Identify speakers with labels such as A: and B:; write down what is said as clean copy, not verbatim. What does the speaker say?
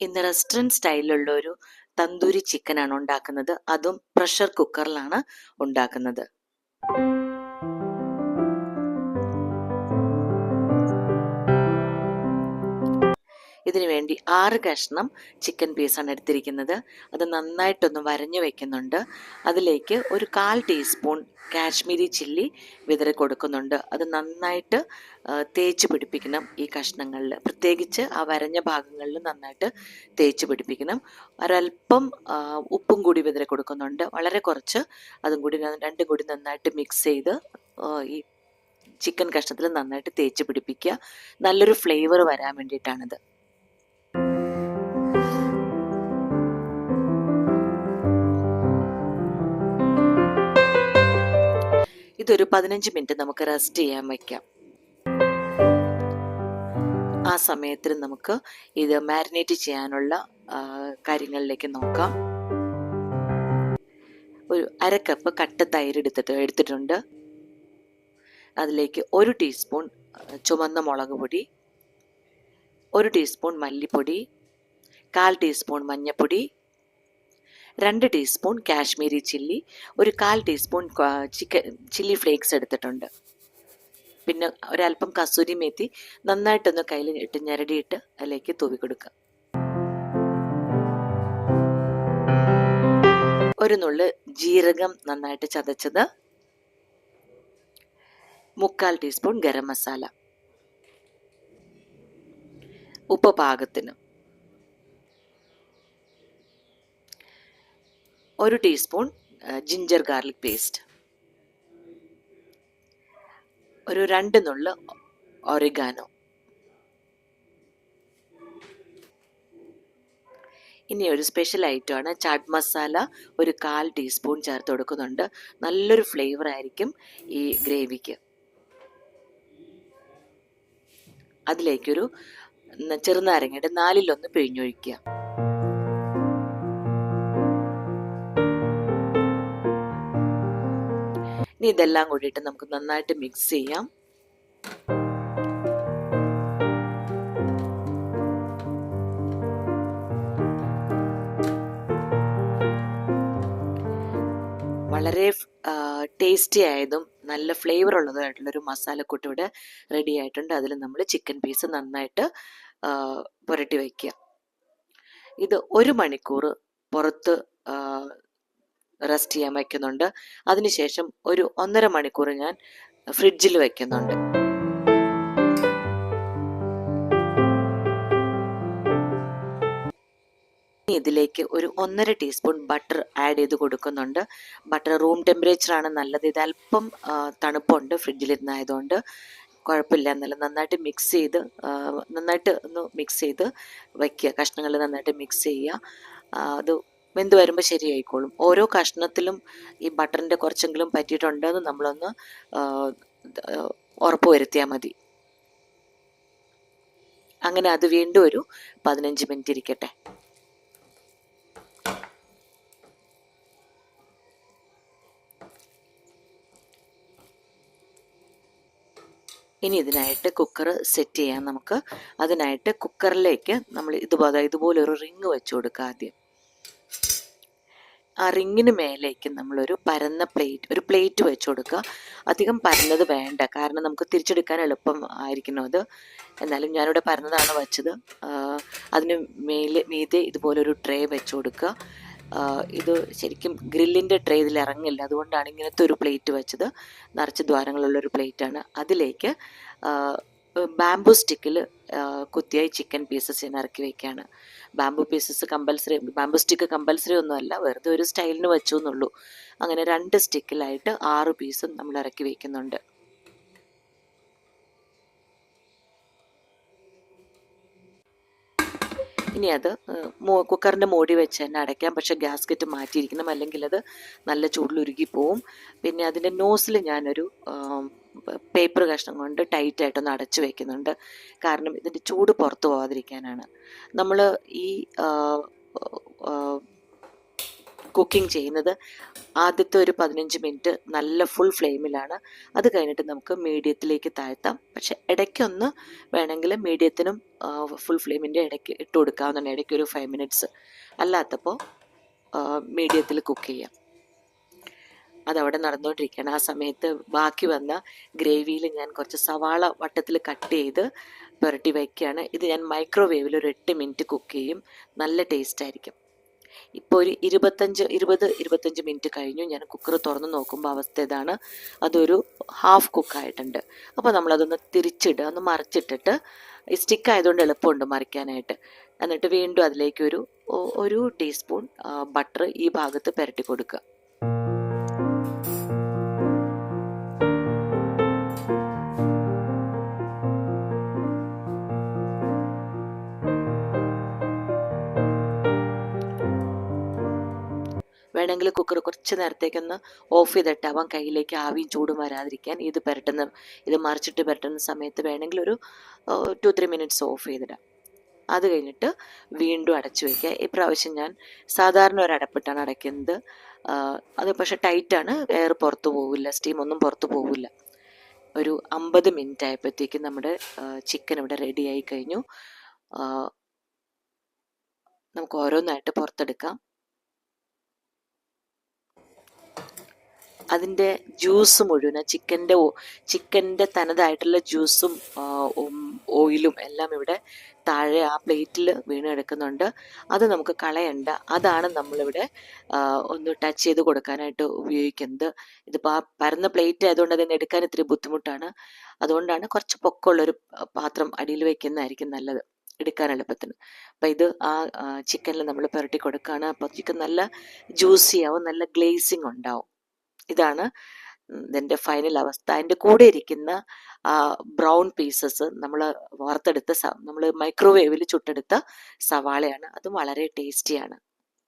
A: ഇന്ന് റെസ്റ്റോറൻറ്റ് സ്റ്റൈലിലുള്ള ഒരു തന്തൂരി ചിക്കനാണ് ഉണ്ടാക്കുന്നത്. അതും പ്രഷർ കുക്കറിലാണ് ഉണ്ടാക്കുന്നത്. ഇതിനു വേണ്ടി 6 കഷ്ണം ചിക്കൻ പീസാണ് എടുത്തിരിക്കുന്നത്. അത് നന്നായിട്ടൊന്ന് വരഞ്ഞു വെക്കുന്നുണ്ട്. അതിലേക്ക് ഒരു 1/4 ടീസ്പൂൺ കാശ്മീരി ചില്ലി വിതറി കൊടുക്കുന്നുണ്ട്. അത് നന്നായിട്ട് തേച്ച് പിടിപ്പിക്കണം ഈ കഷ്ണങ്ങളിൽ, പ്രത്യേകിച്ച് ആ വരഞ്ഞ ഭാഗങ്ങളിൽ നന്നായിട്ട് തേച്ച് പിടിപ്പിക്കണം. ഒരല്പം ഉപ്പും കൂടി വിതറി കൊടുക്കുന്നുണ്ട്, വളരെ കുറച്ച്. അതും കൂടി രണ്ടും കൂടി നന്നായിട്ട് മിക്സ് ചെയ്ത് ഈ ചിക്കൻ കഷ്ണത്തിൽ നന്നായിട്ട് തേച്ച് പിടിപ്പിക്കുക. നല്ലൊരു ഫ്ലേവർ വരാൻ വേണ്ടിയിട്ടാണിത്. ഇതൊരു 15 മിനിറ്റ് നമുക്ക് റെസ്റ്റ് ചെയ്യാൻ വയ്ക്കാം. ആ സമയത്തിൽ നമുക്ക് ഇത് മാരിനേറ്റ് ചെയ്യാനുള്ള കാര്യങ്ങളിലേക്ക് നോക്കാം. ഒരു 1/2 കപ്പ് കട്ട തൈര് എടുത്തിട്ടുണ്ട്. അതിലേക്ക് 1 ടീസ്പൂൺ ചുവന്ന മുളക് പൊടി, 1 ടീസ്പൂൺ മല്ലിപ്പൊടി, 1/4 ടീസ്പൂൺ മഞ്ഞൾപ്പൊടി, 2 ടീസ്പൂൺ കാശ്മീരി ചില്ലി, ഒരു 1/4 ടീസ്പൂൺ ചില്ലി ഫ്ലേക്സ് എടുത്തിട്ടുണ്ട്. പിന്നെ ഒരല്പം കസൂരി മേത്തി നന്നായിട്ടൊന്ന് കയ്യിൽ ഇട്ട് ഞെരടിയിട്ട് അതിലേക്ക് തൂവി കൊടുക്കുക. ഒരു നുള്ള് ജീരകം നന്നായിട്ട് ചതച്ചത്, 1/4 ടീസ്പൂൺ ഗരം മസാല, ഉപ്പ് പാകത്തിന്, 1 ടീസ്പൂൺ ജിഞ്ചർ ഗാർലിക് പേസ്റ്റ്, ഒരു 2 നുള്ള് ഒറിഗാനോ. ഇനി ഒരു സ്പെഷ്യൽ ഐറ്റമാണ് ചാട്ട് മസാല, ഒരു 1/4 ടീസ്പൂൺ ചേർത്ത് കൊടുക്കുന്നുണ്ട്. നല്ലൊരു ഫ്ലേവർ ആയിരിക്കും ഈ ഗ്രേവിക്ക്. അതിലേക്കൊരു ചെറുനാരങ്ങയുടെ 4/1 പിഴിഞ്ഞൊഴിക്കുക. ഇനി ഇതെല്ലാം കൂടിയിട്ട് നമുക്ക് നന്നായിട്ട് മിക്സ് ചെയ്യാം. വളരെ ടേസ്റ്റി ആയതും നല്ല ഫ്ലേവർ ഉള്ളതായിട്ടുള്ളൊരു മസാലക്കൂട്ട് ഇവിടെ റെഡി ആയിട്ടുണ്ട്. അതിൽ നമ്മൾ ചിക്കൻ പീസ് നന്നായിട്ട് പുരട്ടി വയ്ക്കുക. ഇത് 1 മണിക്കൂർ പുറത്ത് റെസ്റ്റ് ചെയ്യാൻ വയ്ക്കുന്നുണ്ട്. അതിനുശേഷം ഒരു 1.5 മണിക്കൂർ ഞാൻ ഫ്രിഡ്ജിൽ വയ്ക്കുന്നുണ്ട്. ഇതിലേക്ക് ഒരു 1.5 ടീസ്പൂൺ ബട്ടർ ആഡ് ചെയ്ത് കൊടുക്കുന്നുണ്ട്. ബട്ടർ റൂം ടെമ്പറേച്ചറാണ് നല്ലത്. ഇത് അല്പം തണുപ്പുണ്ട് ഫ്രിഡ്ജിലിരുന്നായതുകൊണ്ട് കുഴപ്പമില്ല. എന്നാലും നന്നായിട്ട് ഒന്ന് മിക്സ് ചെയ്ത് വയ്ക്കുക. കഷ്ണങ്ങൾ നന്നായിട്ട് മിക്സ് ചെയ്യുക. അത് വെന്ത് വരുമ്പോൾ ശരിയായിക്കോളും. ഓരോ കഷ്ണത്തിലും ഈ ബട്ടറിൻ്റെ കുറച്ചെങ്കിലും പറ്റിയിട്ടുണ്ടെന്ന് നമ്മളൊന്ന് ഉറപ്പ് വരുത്തിയാൽ മതി. അങ്ങനെ അത് വീണ്ടും ഒരു 15 മിനിറ്റ് ഇരിക്കട്ടെ. ഇനി ഇതിനായിട്ട് കുക്കർ സെറ്റ് ചെയ്യാം നമുക്ക്. അതിനായിട്ട് കുക്കറിലേക്ക് നമ്മൾ ഇതുപോലെ ഒരു റിങ് വെച്ച് കൊടുക്കുക. ആദ്യം ആ റിങ്ങിന് മേലേക്ക് നമ്മളൊരു പരന്ന ഒരു പ്ലേറ്റ് വെച്ച് കൊടുക്കുക. അധികം പരന്നത് വേണ്ട, കാരണം നമുക്ക് തിരിച്ചെടുക്കാൻ എളുപ്പം ആയിരിക്കണം അത്. എന്നാലും ഞാനിവിടെ പരന്നതാണ് വെച്ചത്. അതിന് മീതെ ഇതുപോലൊരു ട്രേ വെച്ച് കൊടുക്കുക. ഇത് ശരിക്കും ഗ്രില്ലിൻ്റെ ട്രേ ഇതിൽ ഇറങ്ങില്ല, അതുകൊണ്ടാണ് ഇങ്ങനത്തെ ഒരു പ്ലേറ്റ് വെച്ചത്. നിറച്ച് ദ്വാരങ്ങളുള്ളൊരു പ്ലേറ്റാണ്. അതിലേക്ക് ബാംബു സ്റ്റിക്കിൽ കുത്തിയായി ചിക്കൻ പീസസ് ഞാൻ ഇറക്കി വയ്ക്കുകയാണ്. ബാംബു സ്റ്റിക്ക് കമ്പൽസറി ഒന്നുമല്ല, വെറുതെ ഒരു സ്റ്റൈലിന് വെച്ചു എന്നുള്ളൂ. അങ്ങനെ 2 സ്റ്റിക്കിലായിട്ട് 6 പീസും നമ്മൾ ഇറക്കി വയ്ക്കുന്നുണ്ട്. ഇനി അത് കുക്കറിൻ്റെ മൂടി വെച്ച് തന്നെ അടയ്ക്കാം. പക്ഷേ ഗ്യാസ്കറ്റ് മാറ്റിയിരിക്കണം, അല്ലെങ്കിൽ അത് നല്ല ചൂടിലുരുകി പോവും. പിന്നെ അതിൻ്റെ നോസിൽ ഞാനൊരു പേപ്പർ കഷ്ണം കൊണ്ട് ടൈറ്റായിട്ടൊന്ന് അടച്ചു വയ്ക്കുന്നുണ്ട്. കാരണം ഇതിൻ്റെ ചൂട് പുറത്ത് പോകാതിരിക്കാനാണ്. നമ്മൾ ഈ കുക്കിംഗ് ചെയ്യുന്നത്. ആദ്യത്തെ ഒരു 15 മിനിറ്റ് നല്ല ഫുൾ ഫ്ലെയിമിലാണ്. അത് കഴിഞ്ഞിട്ട് നമുക്ക് മീഡിയത്തിലേക്ക് താഴ്ത്താം. പക്ഷെ ഇടയ്ക്കൊന്ന് വേണമെങ്കിൽ മീഡിയത്തിനും ഫുൾ ഫ്ലെയിമിൻ്റെ ഇടയ്ക്ക് ഇട്ട് കൊടുക്കാവുന്നതാണ്, ഇടയ്ക്ക് ഒരു 5 മിനിറ്റ്സ്. അല്ലാത്തപ്പോൾ മീഡിയത്തിൽ കുക്ക് ചെയ്യാം. അതവിടെ നടന്നുകൊണ്ടിരിക്കുകയാണ്. ആ സമയത്ത് ബാക്കി വന്ന ഗ്രേവിയിൽ ഞാൻ കുറച്ച് സവാള വട്ടത്തിൽ കട്ട് ചെയ്ത് പുരട്ടി വയ്ക്കുകയാണ്. ഇത് ഞാൻ മൈക്രോവേവിൽ ഒരു 8 മിനിറ്റ് കുക്ക് ചെയ്യും. നല്ല ടേസ്റ്റ് ആയിരിക്കും. ഇപ്പോൾ ഒരു 25 മിനിറ്റ് കഴിഞ്ഞു. ഞാൻ കുക്കർ തുറന്ന് നോക്കുമ്പോൾ അവസ്ഥ ഇതാണ്. അതൊരു ഹാഫ് കുക്കായിട്ടുണ്ട്. അപ്പോൾ നമ്മളതൊന്ന് തിരിച്ചിടുക, ഒന്ന് മറിച്ചിട്ടിട്ട്, ഈ സ്റ്റിക്ക് ആയതുകൊണ്ട് എളുപ്പമുണ്ട് മറിക്കാനായിട്ട്. എന്നിട്ട് വീണ്ടും അതിലേക്ക് ഒരു ടീസ്പൂൺ ബട്ടർ ഈ ഭാഗത്ത് പുരട്ടി കൊടുക്കുക. വേണമെങ്കിൽ കുക്കർ കുറച്ച് നേരത്തേക്കൊന്ന് ഓഫ് ചെയ്തിട്ടാവാം, കയ്യിലേക്ക് ആവിയും ചൂടും വരാതിരിക്കാൻ. ഇത് മറിച്ചിട്ട് പുരട്ടുന്ന സമയത്ത് വേണമെങ്കിൽ ഒരു 2-3 മിനിറ്റ്സ് ഓഫ് ചെയ്തിടാം. അത് കഴിഞ്ഞിട്ട് വീണ്ടും അടച്ചു വയ്ക്കുക. ഇപ്രാവശ്യം ഞാൻ സാധാരണ ഒരു അടപ്പിട്ടാണ് അടയ്ക്കുന്നത്. അത് പക്ഷെ ടൈറ്റാണ്, എയർ പുറത്തു പോവില്ല, സ്റ്റീം ഒന്നും പുറത്തു പോവില്ല. ഒരു 50 മിനിറ്റ് ആയപ്പോഴത്തേക്കും നമ്മുടെ ചിക്കൻ ഇവിടെ റെഡി ആയി കഴിഞ്ഞു. നമുക്ക് ഓരോന്നായിട്ട് പുറത്തെടുക്കാം. അതിൻ്റെ ജ്യൂസ് മുഴുവൻ, ചിക്കൻ്റെ തനതായിട്ടുള്ള ജ്യൂസും ഓയിലും എല്ലാം ഇവിടെ താഴെ ആ പ്ലേറ്റിൽ വീണ് കിടക്കുന്നുണ്ട്. അത് നമുക്ക് കളയണ്ട. അതാണ് നമ്മളിവിടെ ഒന്ന് ടച്ച് ചെയ്ത് കൊടുക്കാനായിട്ട് ഉപയോഗിക്കുന്നത്. ഇതിപ്പോൾ ആ പരന്ന പ്ലേറ്റ് ആയതുകൊണ്ട് അതിന് എടുക്കാൻ ഇത്തിരി ബുദ്ധിമുട്ടാണ്. അതുകൊണ്ടാണ് കുറച്ച് പൊക്കമുള്ളൊരു പാത്രം അടിയിൽ വയ്ക്കുന്നതായിരിക്കും നല്ലത്, എടുക്കാൻ എളുപ്പത്തിന്. അപ്പം ഇത് ആ ചിക്കനിൽ നമ്മൾ പുരട്ടി കൊടുക്കുകയാണ്. അപ്പോൾ ചിക്കൻ നല്ല ജ്യൂസി ആവും, നല്ല ഗ്ലേസിങ് ഉണ്ടാവും. ഇതാണ് ഇതിൻ്റെ ഫൈനൽ അവസ്ഥ. അതിൻ്റെ കൂടെ ഇരിക്കുന്ന ബ്രൗൺ പീസസ് നമ്മൾ വറുത്തെടുത്ത നമ്മൾ മൈക്രോവേവിൽ ചുട്ടെടുത്ത സവാളയാണ്. അതും വളരെ ടേസ്റ്റിയാണ്.